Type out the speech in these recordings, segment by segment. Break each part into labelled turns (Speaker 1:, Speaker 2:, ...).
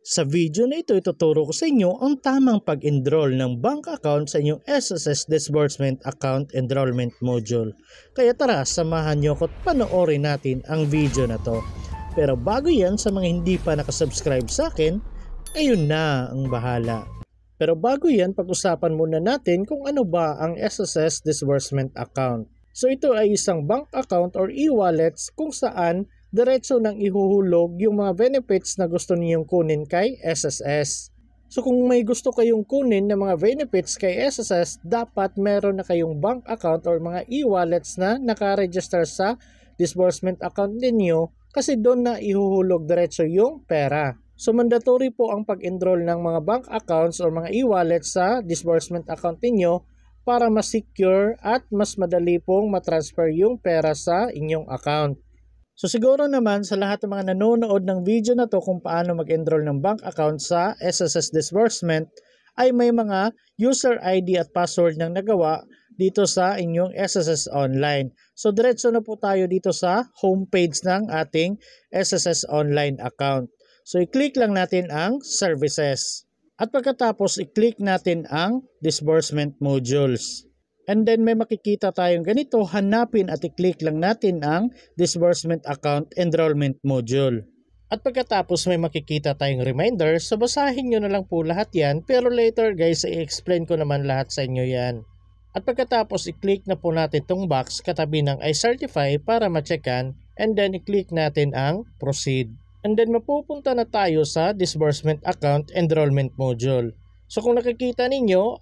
Speaker 1: Sa video na ito, ituturo ko sa inyo ang tamang pag-enroll ng bank account sa inyong SSS Disbursement Account Enrollment Module. Kaya tara, samahan nyo ko at panoorin natin ang video na to. Pero bago yan, sa mga hindi pa nakasubscribe sa akin, ayun na ang bahala. Pero bago yan, pag-usapan muna natin kung ano ba ang SSS Disbursement Account. So ito ay isang bank account or e-wallets kung saan diretso nang ihuhulog yung mga benefits na gusto niyong kunin kay SSS. So kung may gusto kayong kunin na mga benefits kay SSS, dapat meron na kayong bank account or mga e-wallets na nakaregister sa disbursement account ninyo kasi doon na ihuhulog diretso yung pera. So mandatory po ang pag-enroll ng mga bank accounts or mga e-wallets sa disbursement account ninyo para mas secure at mas madali pong matransfer yung pera sa inyong account. So siguro naman sa lahat ng mga nanonood ng video na to kung paano mag-enroll ng bank account sa SSS Disbursement ay may mga user ID at password nang nagawa dito sa inyong SSS Online. So diretso na po tayo dito sa homepage ng ating SSS Online account. So i-click lang natin ang Services. At pagkatapos i-click natin ang Disbursement Modules. And then may makikita tayong ganito, hanapin at i-click lang natin ang Disbursement Account Enrollment Module. At pagkatapos may makikita tayong reminder, so basahin nyo na lang po lahat yan, pero later guys, i-explain ko naman lahat sa inyo yan. At pagkatapos i-click na po natin itong box katabi ng I certify para ma-checkan, and then i-click natin ang Proceed. And then mapupunta na tayo sa Disbursement Account Enrollment Module. So kung nakikita ninyo,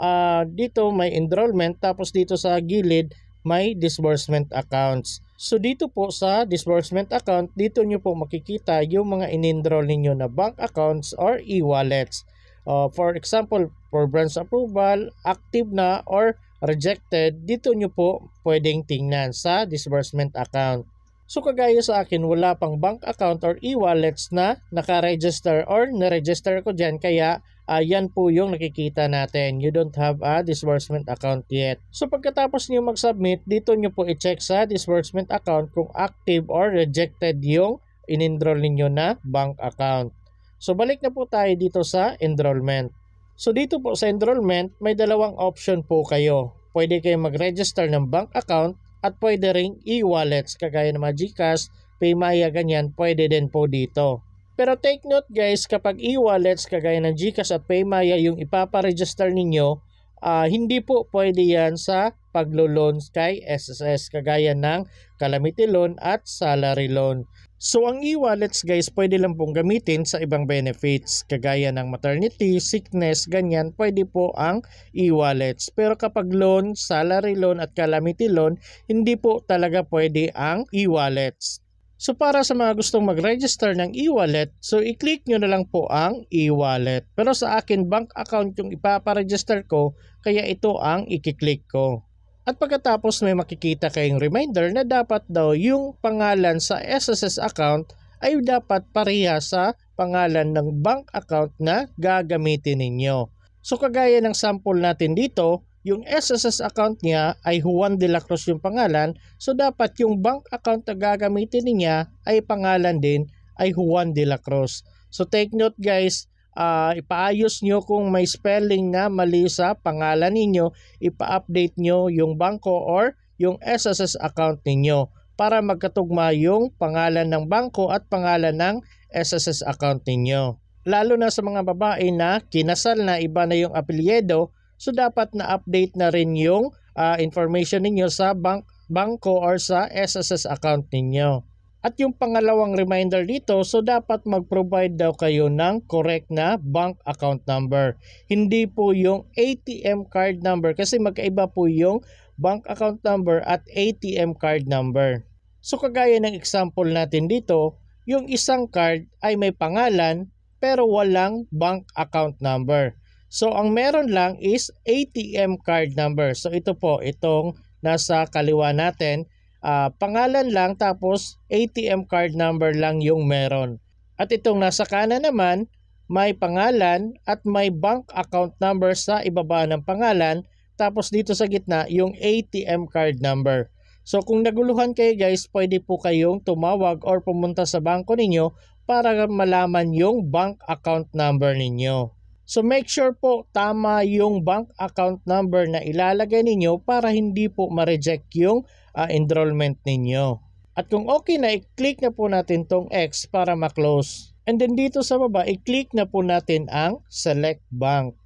Speaker 1: dito may enrollment tapos dito sa gilid may disbursement accounts. So dito po sa disbursement account, dito nyo po makikita yung mga in-enroll ninyo na bank accounts or e-wallets. For example, for branch approval, active na or rejected, dito nyo po pwedeng tingnan sa disbursement account. So kagaya sa akin, wala pang bank account or e-wallets na naka-register or na-register ko dyan, kaya yan po yung nakikita natin. You don't have a disbursement account yet. So pagkatapos niyo mag-submit, dito nyo po i-check sa disbursement account kung active or rejected yung in-enroll ninyo na bank account. So balik na po tayo dito sa enrollment. So dito po sa enrollment, may dalawang option po kayo. Pwede kayo mag-register ng bank account at pwede ring e-wallets kagaya ng mga GCash, Paymaya, ganyan, pwede din po dito. Pero take note guys, kapag e-wallets kagaya ng GCash at Paymaya yung ipaparegister ninyo, hindi po pwede yan sa paglo-loans kay SSS kagaya ng calamity loan at salary loan. So ang e-wallets guys, pwede lang pong gamitin sa ibang benefits kagaya ng maternity, sickness, ganyan, pwede po ang e-wallets. Pero kapag loan, salary loan at calamity loan, hindi po talaga pwede ang e-wallets. So para sa mga gustong mag-register ng e-wallet, so i-click nyo na lang po ang e-wallet. Pero sa akin, bank account yung ipaparegister ko, kaya ito ang i-click ko. At pagkatapos may makikita kayong reminder na dapat daw yung pangalan sa SSS account ay dapat pareha sa pangalan ng bank account na gagamitin ninyo. So kagaya ng sample natin dito, yung SSS account niya ay Juan de la Cruz yung pangalan, so dapat yung bank account na gagamitin niya ay pangalan din ay Juan de la Cruz. So take note guys, ipaayos nyo kung may spelling na mali sa pangalan ninyo, ipa-update nyo yung bangko or yung SSS account ninyo para magkatugma yung pangalan ng bangko at pangalan ng SSS account ninyo. Lalo na sa mga babae na kinasal na, iba na yung apelyido, so dapat na-update na rin yung information ninyo sa bangko or sa SSS account ninyo. At yung pangalawang reminder dito, so dapat mag-provide daw kayo ng correct na bank account number. Hindi po yung ATM card number kasi magkaiba po yung bank account number at ATM card number. So kagaya ng example natin dito, yung isang card ay may pangalan pero walang bank account number. So ang meron lang is ATM card number. So ito po, itong nasa kaliwa natin, pangalan lang tapos ATM card number lang yung meron. At itong nasa kanan naman, may pangalan at may bank account number sa ibaba ng pangalan, tapos dito sa gitna yung ATM card number. So kung naguluhan kayo guys, pwede po kayong tumawag or pumunta sa bangko ninyo para malaman yung bank account number ninyo. So make sure po tama yung bank account number na ilalagay ninyo para hindi po ma-reject yung enrollment ninyo. At kung okay na, i-click na po natin tong X para ma-close. And then dito sa baba, i-click na po natin ang Select Bank.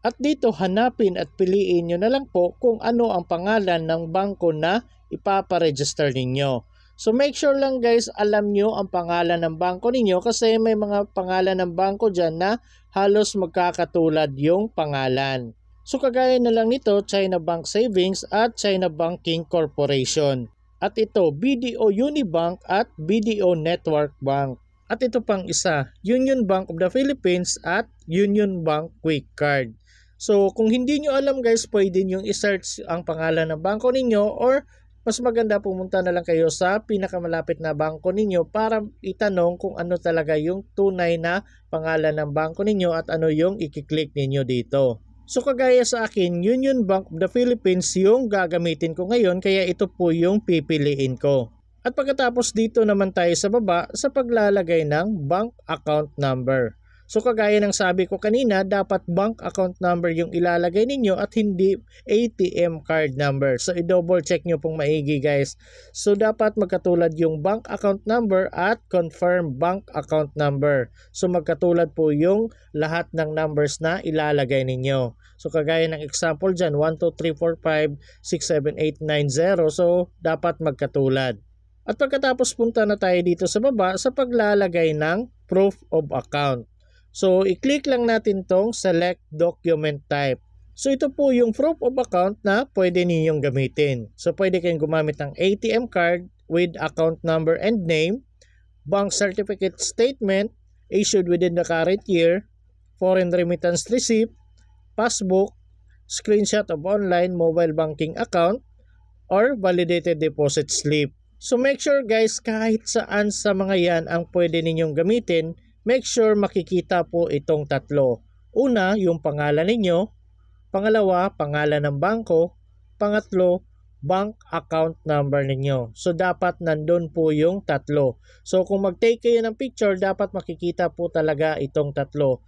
Speaker 1: At dito hanapin at piliin nyo na lang po kung ano ang pangalan ng bangko na ipaparegister ninyo. So make sure lang guys, alam nyo ang pangalan ng bangko ninyo kasi may mga pangalan ng bangko dyan na halos magkakatulad yung pangalan. So kagaya na lang nito, China Bank Savings at China Banking Corporation. At ito, BDO Unibank at BDO Network Bank. At ito pang isa, Union Bank of the Philippines at Union Bank Quick Card. So kung hindi nyo alam guys, pwede nyo i-search ang pangalan ng bangko ninyo or mas maganda pumunta na lang kayo sa pinakamalapit na bangko ninyo para itanong kung ano talaga yung tunay na pangalan ng bangko ninyo at ano yung i-click ninyo dito. So kagaya sa akin, Union Bank of the Philippines yung gagamitin ko ngayon kaya ito po yung pipiliin ko. At pagkatapos dito naman tayo sa baba sa paglalagay ng bank account number. So kagaya ng sabi ko kanina, dapat bank account number yung ilalagay ninyo at hindi ATM card number. So i-double check nyo pong maigi guys. So dapat magkatulad yung bank account number at confirm bank account number. So magkatulad po yung lahat ng numbers na ilalagay ninyo. So kagaya ng example dyan, 1, 2, 3, 4, 5, 6, 7, 8, 9, 0. So dapat magkatulad. At pagkatapos punta na tayo dito sa baba sa paglalagay ng proof of account. So, i-click lang natin tong Select Document Type. So, ito po yung proof of account na pwede ninyong gamitin. So, pwede kayong gumamit ng ATM card with account number and name, bank certificate statement issued within the current year, foreign remittance receipt, passbook, screenshot of online mobile banking account, or validated deposit slip. So, make sure guys, kahit saan sa mga yan ang pwede ninyong gamitin, make sure makikita po itong tatlo. Una, yung pangalan ninyo. Pangalawa, pangalan ng bangko. Pangatlo, bank account number ninyo. So, dapat nandun po yung tatlo. So, kung mag-take kayo ng picture, dapat makikita po talaga itong tatlo.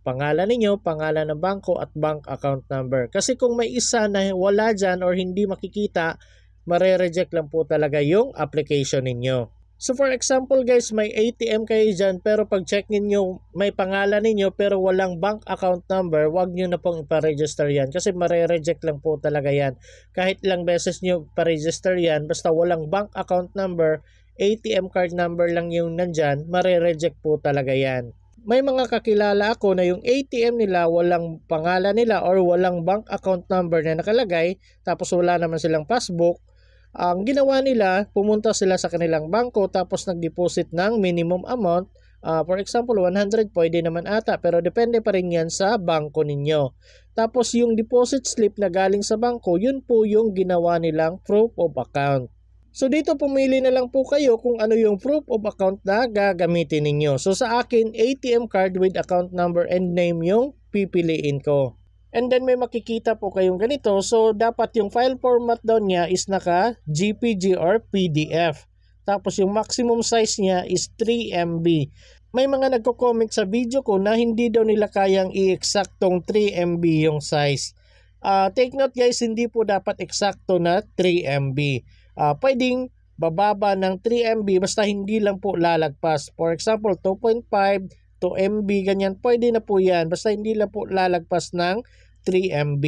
Speaker 1: Pangalan ninyo, pangalan ng bangko, at bank account number. Kasi kung may isa na wala dyan or hindi makikita, mare-reject lang po talaga yung application ninyo. So for example guys, may ATM kayo dyan pero pag check ninyo may pangalan ninyo pero walang bank account number, wag nyo na pong iparegister yan kasi mare-reject lang po talaga yan. Kahit ilang beses nyo iparegister yan, basta walang bank account number, ATM card number lang yung nandyan, mare-reject po talaga yan. May mga kakilala ako na yung ATM nila walang pangalan nila or walang bank account number na nakalagay tapos wala naman silang passbook. Ang ginawa nila, pumunta sila sa kanilang bangko tapos nag-deposit ng minimum amount. For example, 100 pwede naman ata pero depende pa rin yan sa bangko ninyo. Tapos yung deposit slip na galing sa bangko, yun po yung ginawa nilang proof of account. So dito pumili na lang po kayo kung ano yung proof of account na gagamitin ninyo. So sa akin, ATM card with account number and name yung pipiliin ko. And then may makikita po kayong ganito. So dapat yung file format daw niya is naka JPG or PDF. Tapos yung maximum size niya is 3 MB. May mga nagko-comment sa video ko na hindi daw nila kayang i-eksaktong 3 MB yung size. Take note guys, hindi po dapat eksakto na 3 MB. Pwedeng bababa ng 3 MB basta hindi lang po lalagpas. For example, 2.5 to MB ganyan, pwede na po yan. Basta hindi lang po lalagpas ng 3 MB.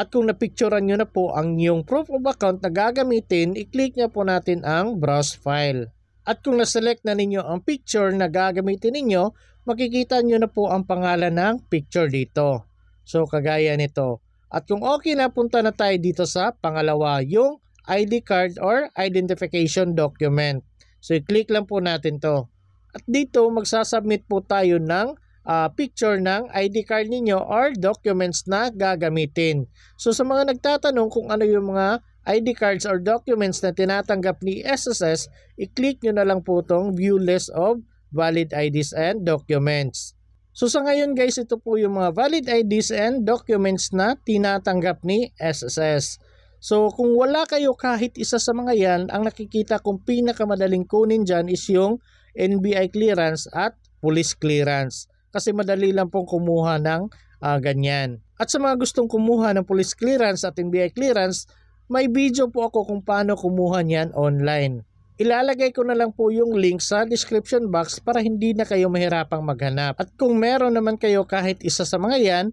Speaker 1: At kung napicturean nyo na po ang yung proof of account na gagamitin, i-click nyo po natin ang browse file. At kung na-select na ninyo ang picture na gagamitin ninyo, makikita nyo na po ang pangalan ng picture dito. So kagaya nito. At kung okay na, punta na tayo dito sa pangalawa, yung ID card or identification document. So i-click lang po natin to. At dito magsasubmit po tayo ng picture ng ID card ninyo or documents na gagamitin. So sa mga nagtatanong kung ano yung mga ID cards or documents na tinatanggap ni SSS, i-click nyo na lang po itong view list of valid IDs and documents. So sa ngayon guys, ito po yung mga valid IDs and documents na tinatanggap ni SSS. So kung wala kayo kahit isa sa mga yan, ang nakikita kong pinakamadaling kunin dyan is yung NBI clearance at police clearance. Kasi madali lang pong kumuha ng ganyan. At sa mga gustong kumuha ng police clearance at NBI clearance, may video po ako kung paano kumuha niyan online. Ilalagay ko na lang po yung link sa description box para hindi na kayo mahirapang maghanap. At kung meron naman kayo kahit isa sa mga yan,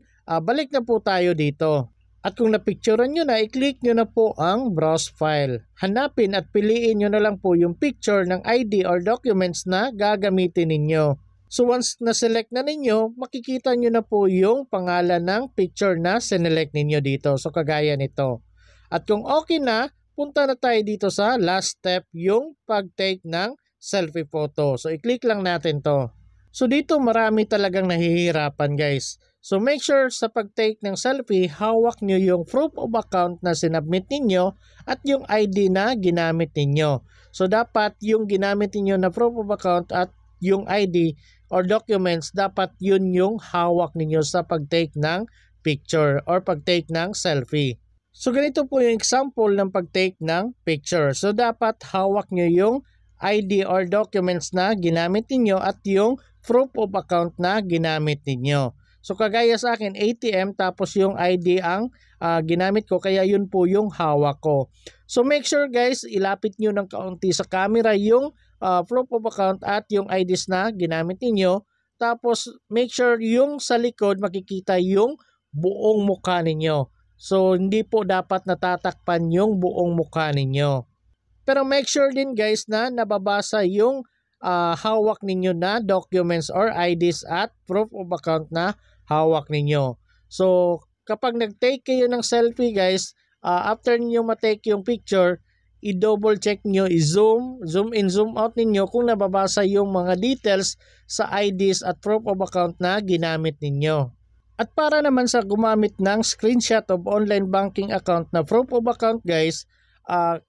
Speaker 1: balik na po tayo dito. At kung napicturean nyo na, i-click nyo na po ang browse file. Hanapin at piliin nyo na lang po yung picture ng ID or documents na gagamitin ninyo. So once na-select na ninyo, makikita nyo na po yung pangalan ng picture na sinelect ninyo dito. So kagaya nito. At kung okay na, punta na tayo dito sa last step, yung pag-take ng selfie photo. So i-click lang natin to. So dito marami talagang nahihirapan guys. So make sure sa pag-take ng selfie, hawak nyo yung proof of account na sinubmit ninyo at yung ID na ginamit ninyo. So dapat yung ginamit ninyo na proof of account at yung ID or documents, dapat yun yung hawak ninyo sa pag-take ng picture or pag-take ng selfie. So ganito po yung example ng pag-take ng picture. So dapat hawak nyo yung ID or documents na ginamit ninyo at yung proof of account na ginamit ninyo. So kagaya sa akin, ATM tapos yung ID ang ginamit ko, kaya yun po yung hawak ko. So make sure guys, ilapit nyo ng kaunti sa camera yung proof of account at yung IDs na ginamit ninyo. Tapos make sure yung sa likod makikita yung buong mukha ninyo. So hindi po dapat natatakpan yung buong mukha ninyo. Pero make sure din guys na nababasa yung hawak ninyo na documents or IDs at proof of account na hawak ninyo. So kapag nag-take kayo ng selfie guys, after niyo ma-take yung picture, i-double check nyo, i-zoom in, zoom out ninyo kung nababasa yung mga details sa IDs at proof of account na ginamit ninyo. At para naman sa gumamit ng screenshot of online banking account na proof of account guys,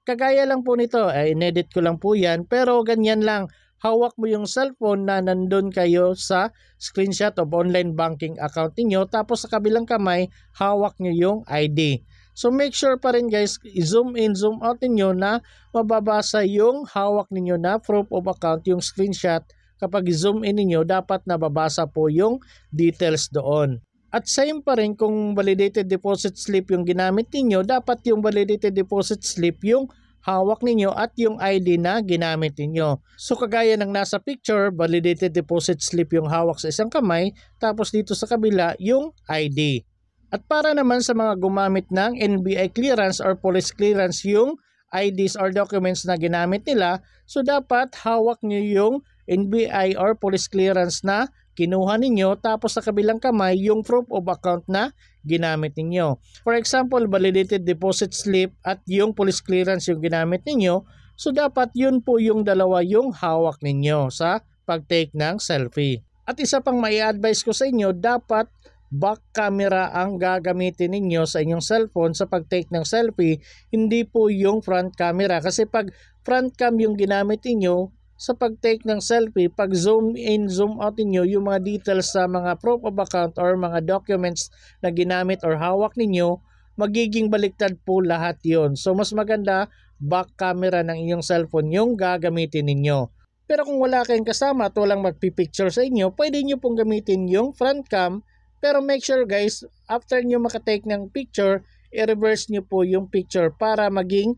Speaker 1: kagaya lang po nito, in-edit ko lang po yan, pero ganyan lang. Hawak mo yung cellphone na nandun kayo sa screenshot of online banking account niyo, tapos sa kabilang kamay, hawak nyo yung ID. So make sure pa rin guys, i-zoom in, zoom out niyo na mababasa yung hawak niyo na proof of account, yung screenshot. Kapag i-zoom in niyo, dapat nababasa po yung details doon. At same pa rin kung validated deposit slip yung ginamit niyo, dapat yung validated deposit slip yung hawak ninyo at yung ID na ginamit ninyo. So kagaya ng nasa picture, validated deposit slip yung hawak sa isang kamay, tapos dito sa kabila yung ID. At para naman sa mga gumamit ng NBI clearance or police clearance yung IDs or documents na ginamit nila, so dapat hawak nyo yung NBI or police clearance na kinuha ninyo, tapos sa kabilang kamay yung proof of account na ginamit ninyo. For example, validated deposit slip at yung police clearance yung ginamit ninyo, so dapat yun po yung dalawa yung hawak ninyo sa pag-take ng selfie. At isa pang mai-advise ko sa inyo, dapat back camera ang gagamitin ninyo sa inyong cellphone sa pag-take ng selfie, hindi po yung front camera. Kasi pag front cam yung ginamit ninyo, sa pag-take ng selfie, pag zoom in, zoom out niyo yung mga details sa mga proof of account or mga documents na ginamit or hawak ninyo, magiging baliktad po lahat yon. So mas maganda back camera ng inyong cellphone yung gagamitin ninyo. Pero kung wala kayong kasama at walang magpipicture sa inyo, pwede nyo pong gamitin yung front cam. Pero make sure guys, after nyo makatake ng picture, i-reverse nyo po yung picture para maging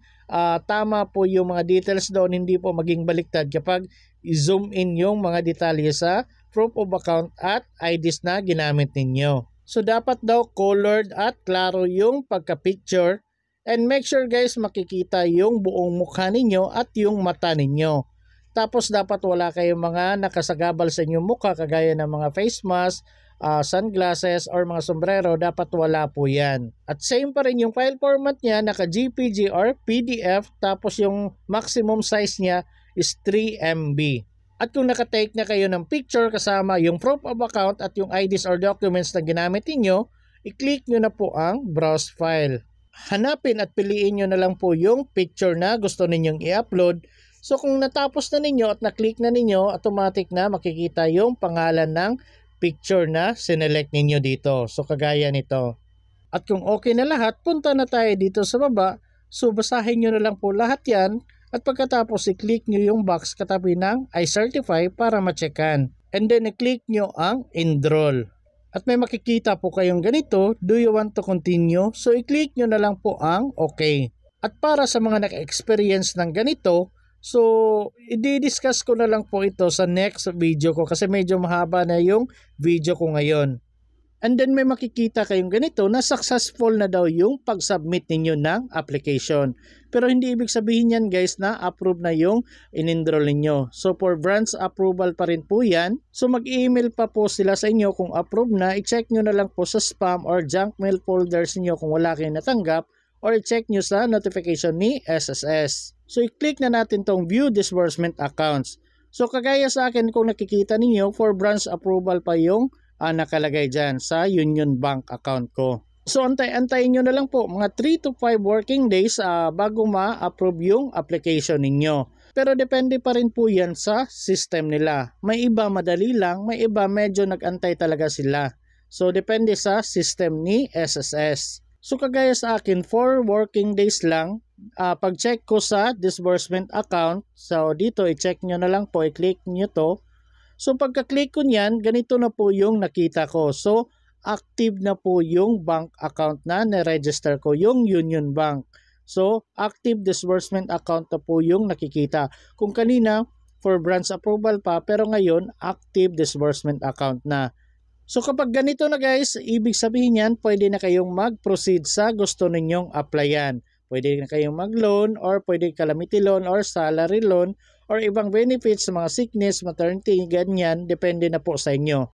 Speaker 1: tama po yung mga details doon, hindi po maging baliktad kapag i-zoom in yung mga detalye sa proof of account at IDs na ginamit ninyo. So dapat daw colored at klaro yung pagka-picture, and make sure guys makikita yung buong mukha ninyo at yung mata ninyo. Tapos dapat wala kayong mga nakasagabal sa inyong mukha kagaya ng mga face mask, sunglasses or mga sombrero, dapat wala po yan. At same pa rin yung file format niya, naka JPG or PDF, tapos yung maximum size niya is 3 MB. At kung nakatake na kayo ng picture kasama yung proof of account at yung IDs or documents na ginamit niyo, i-click nyo na po ang browse file. Hanapin at piliin nyo na lang po yung picture na gusto ninyong i-upload. So kung natapos na ninyo at na-click na ninyo, automatic na makikita yung pangalan ng picture na sinelect ninyo dito. So kagaya nito. At kung okay na lahat, punta na tayo dito sa baba. So basahin nyo na lang po lahat yan. At pagkatapos i-click nyo yung box katabi ng I certify para ma-checkan. And then i-click nyo ang enroll. At may makikita po kayong ganito, do you want to continue? So i-click nyo na lang po ang okay. At para sa mga naka-experience ng ganito, so i-discuss ko na lang po ito sa next video ko kasi medyo mahaba na yung video ko ngayon. And then may makikita kayong ganito na successful na daw yung pag-submit ninyo ng application. Pero hindi ibig sabihin yan guys na approve na yung in-enroll ninyo. So for branch approval pa rin po yan. So mag-email pa po sila sa inyo kung approve na. I-check nyo na lang po sa spam or junk mail folders niyo kung wala kayong natanggap. Or i-check nyo sa notification ni SSS. So i-click na natin tong view disbursement accounts. So kagaya sa akin kung nakikita ninyo for branch approval pa yung nakalagay dyan sa Union Bank account ko. So antayin nyo na lang po mga 3 to 5 working days bago ma-approve yung application ninyo. Pero depende pa rin po yan sa system nila. May iba madali lang, may iba medyo nag-antay talaga sila. So depende sa system ni SSS. So kagaya sa akin 4 working days lang, pag-check ko sa disbursement account, so dito i-check nyo na lang po, i-click nyo to. So pagka-click ko niyan, ganito na po yung nakita ko. So active na po yung bank account na na-register ko, yung Union Bank. So active disbursement account na po yung nakikita. Kung kanina for branch approval pa, pero ngayon active disbursement account na. So kapag ganito na guys, ibig sabihin yan, pwede na kayong mag-proceed sa gusto ninyong applyan. Pwede na kayong mag-loan or pwede calamity loan or salary loan or ibang benefits sa mga sickness, maternity, ganyan, depende na po sa inyo.